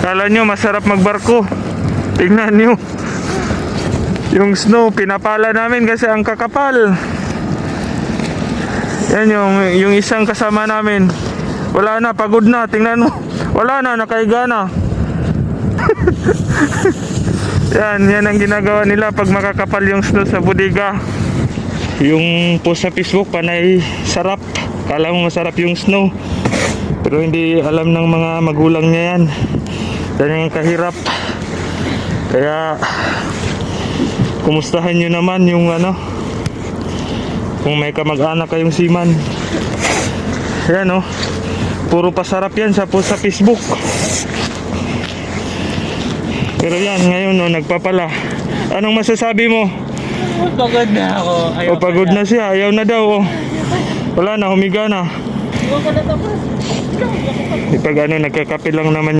Kala nyo masarap magbarko. Tingnan nyo. Yung snow, pinapala namin kasi ang kakapal. Yan yung isang kasama namin. Wala na, pagod na. Tingnan mo. Wala na, nakahiga na. Yan ang ginagawa nila pag makakapal yung snow sa bodega. Yung post sa Facebook, panay sarap. Kala mo masarap yung snow, pero hindi alam ng mga magulang niya yan. Yan yung kahirap. Kaya kumustahan nyo naman yung kung may kamag-anak kayong seaman. Yan puro pasarap yan sa post sa Facebook. Pero yan ngayon nagpapala. Anong masasabi mo? Pagod na ako. Pagod na siya, ayaw na daw. Wala na, humiga na. Pag nagkakape lang naman.